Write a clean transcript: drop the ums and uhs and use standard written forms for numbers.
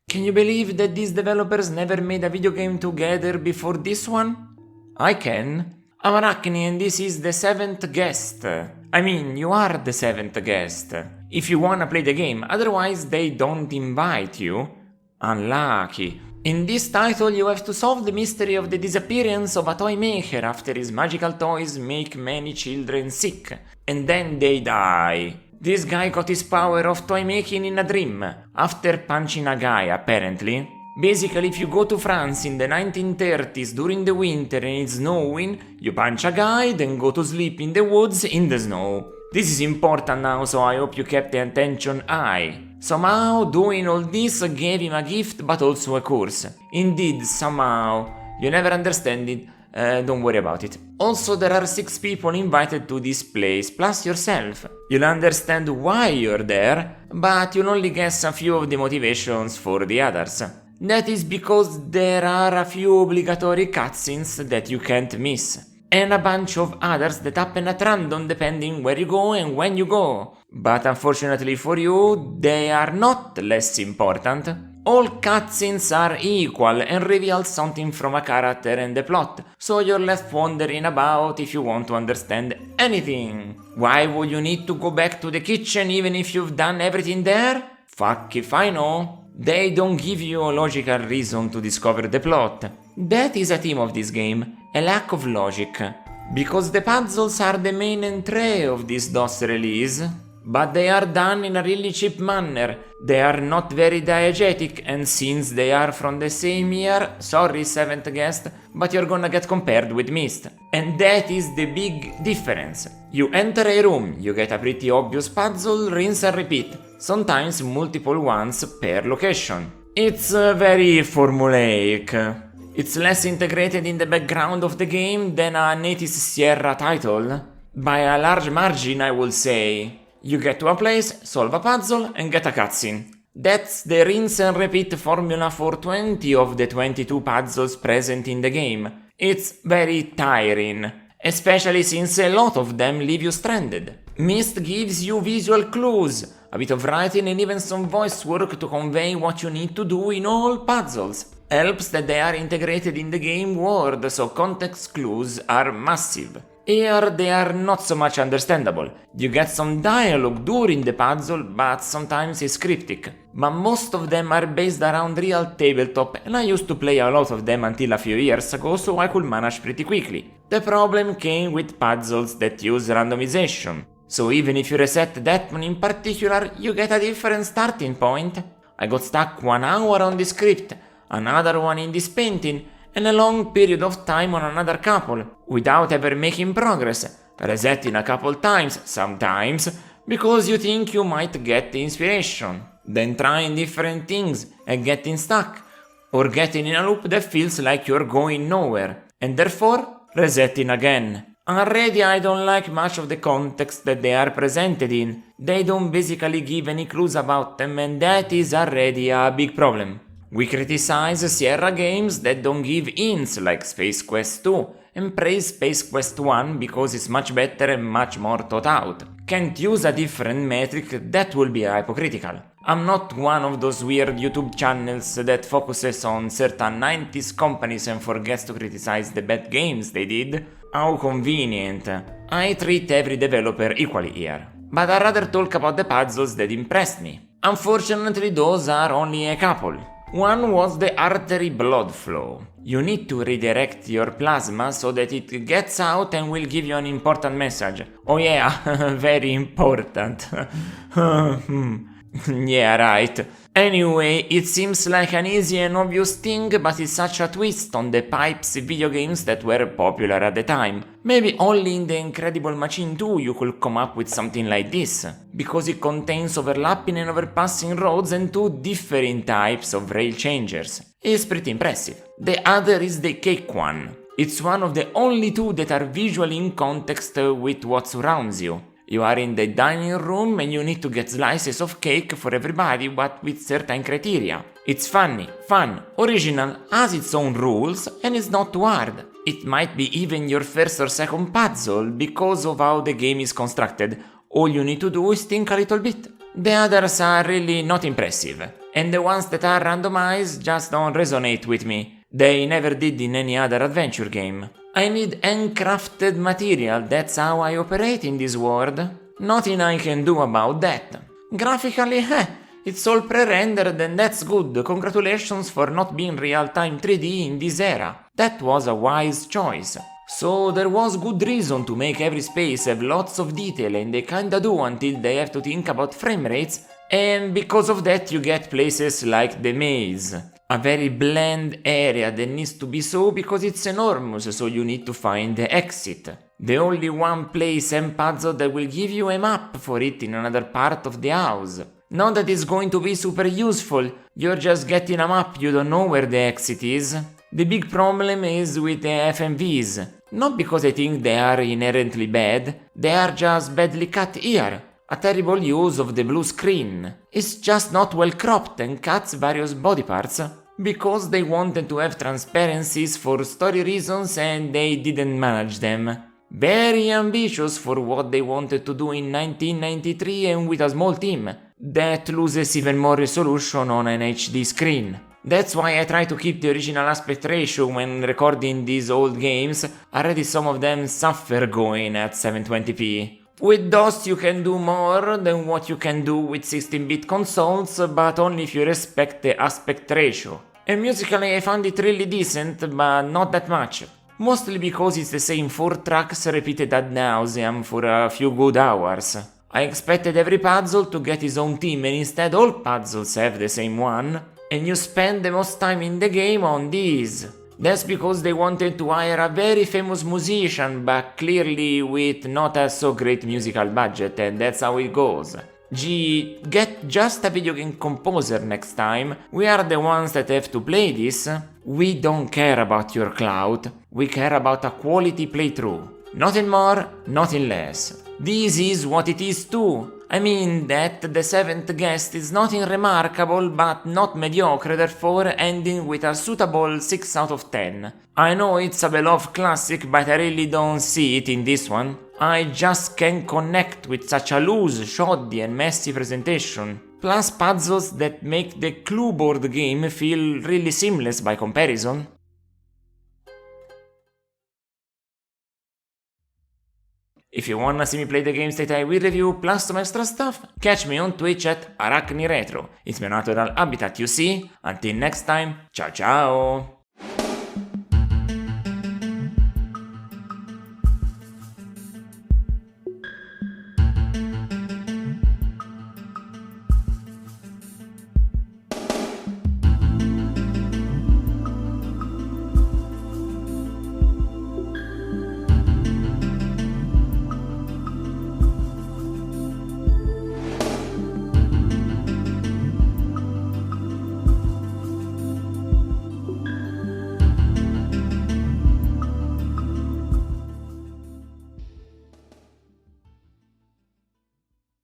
Can you believe that these developers never made a video game together before this one? I can. I'm Araknie and this is the 7th guest. I mean, you are the 7th guest. If you wanna play the game, otherwise they don't invite you. Unlucky. In this title you have to solve the mystery of the disappearance of a toy maker after his magical toys make many children sick. And then they die. This guy got his power of toy making in a dream, after punching a guy apparently. Basically, if you go to France in the 1930s during the winter and it's snowing, you punch a guy, then go to sleep in the woods in the snow. This is important now, so I hope you kept the attention high. Somehow, doing all this gave him a gift but also a curse. Indeed, somehow. You never understand it, don't worry about it. Also, there are 6 people invited to this place, plus yourself. You'll understand why you're there, but you'll only guess a few of the motivations for the others. That is because there are a few obligatory cutscenes that you can't miss, and a bunch of others that happen at random depending where you go and when you go. But unfortunately for you, they are not less important. All cutscenes are equal and reveal something from a character and the plot, so you're left wondering about if you want to understand anything. Why would you need to go back to the kitchen even if you've done everything there? Fuck if I know. They don't give you a logical reason to discover the plot. That is a theme of this game, a lack of logic. Because the puzzles are the main entree of this DOS release, but they are done in a really cheap manner. They are not very diegetic, and since they are from the same year, sorry 7th guest, but you're gonna get compared with Myst. And that is the big difference. You enter a room, you get a pretty obvious puzzle, rinse and repeat. Sometimes multiple ones per location. It's very formulaic. It's less integrated in the background of the game than a native Sierra title. By a large margin, I would say. You get to a place, solve a puzzle, and get a cutscene. That's the rinse and repeat formula for 20 of the 22 puzzles present in the game. It's very tiring, especially since a lot of them leave you stranded. Myst gives you visual clues, a bit of writing and even some voice work to convey what you need to do in all puzzles. Helps that they are integrated in the game world, so context clues are massive. Here they are not so much understandable. You get some dialogue during the puzzle, but sometimes it's cryptic. But most of them are based around real tabletop, and I used to play a lot of them until a few years ago, so I could manage pretty quickly. The problem came with puzzles that use randomization. So even if you reset that one in particular, you get a different starting point. I got stuck 1 hour on this script, another one in this painting, and a long period of time on another couple, without ever making progress, resetting a couple times, sometimes, because you think you might get the inspiration, then trying different things and getting stuck, or getting in a loop that feels like you're going nowhere, and therefore resetting again. Already I don't like much of the context that they are presented in. They don't basically give any clues about them, and that is already a big problem. We criticize Sierra games that don't give hints like Space Quest 2, and praise Space Quest 1 because it's much better and much more thought out. Can't use a different metric, that will be hypocritical. I'm not one of those weird YouTube channels that focuses on certain 90s companies and forgets to criticize the bad games they did. How convenient. I treat every developer equally here. But I'd rather talk about the puzzles that impressed me. Unfortunately, those are only a couple. One was the artery blood flow. You need to redirect your plasma so that it gets out and will give you an important message. Oh yeah, very important. Yeah, right. Anyway, it seems like an easy and obvious thing, but it's such a twist on the pipes video games that were popular at the time. Maybe only in the Incredible Machine 2 you could come up with something like this, because it contains overlapping and overpassing roads and 2 different types of rail changers. It's pretty impressive. The other is the cake one. It's one of the only 2 that are visually in context with what surrounds you. You are in the dining room and you need to get slices of cake for everybody, but with certain criteria. It's funny, fun, original, has its own rules, and it's not too hard. It might be even your first or second puzzle because of how the game is constructed. All you need to do is think a little bit. The others are really not impressive. and the ones that are randomized just don't resonate with me. They never did in any other adventure game. I need handcrafted material, that's how I operate in this world. Nothing I can do about that. Graphically, it's all pre-rendered and that's good. Congratulations for not being real-time 3D in this era. That was a wise choice. So there was good reason to make every space have lots of detail, and they kinda do until they have to think about frame rates, and because of that you get places like the maze. A very bland area that needs to be so because it's enormous, so you need to find the exit. The only one place and puzzle that will give you a map for it in another part of the house. Not that it's going to be super useful, you're just getting a map, you don't know where the exit is. The big problem is with the FMVs. Not because I think they are inherently bad, they are just badly cut here. A terrible use of the blue screen. It's just not well cropped and cuts various body parts. Because they wanted to have transparencies for story reasons and they didn't manage them. Very ambitious for what they wanted to do in 1993 and with a small team. That loses even more resolution on an HD screen. That's why I try to keep the original aspect ratio when recording these old games. Already some of them suffer going at 720p. With DOS you can do more than what you can do with 16-bit consoles, but only if you respect the aspect ratio. And musically I found it really decent, but not that much. Mostly because it's the same 4 tracks repeated ad nauseam for a few good hours. I expected every puzzle to get his own theme, and instead all puzzles have the same one. And you spend the most time in the game on these. That's because they wanted to hire a very famous musician, but clearly with not a so great musical budget, and that's how it goes. Gee, get just a video game composer next time. We are the ones that have to play this. We don't care about your clout, we care about a quality playthrough. Nothing more, nothing less. This is what it is too. I mean that the 7th guest is nothing remarkable but not mediocre, therefore ending with a suitable 6 out of 10. I know it's a beloved classic, but I really don't see it in this one. I just can't connect with such a loose, shoddy and messy presentation. Plus puzzles that make the clue board game feel really seamless by comparison. If you wanna see me play the games that I will review plus some extra stuff, catch me on Twitch at Araknie Retro. It's my natural habitat, you see? Until next time, ciao ciao!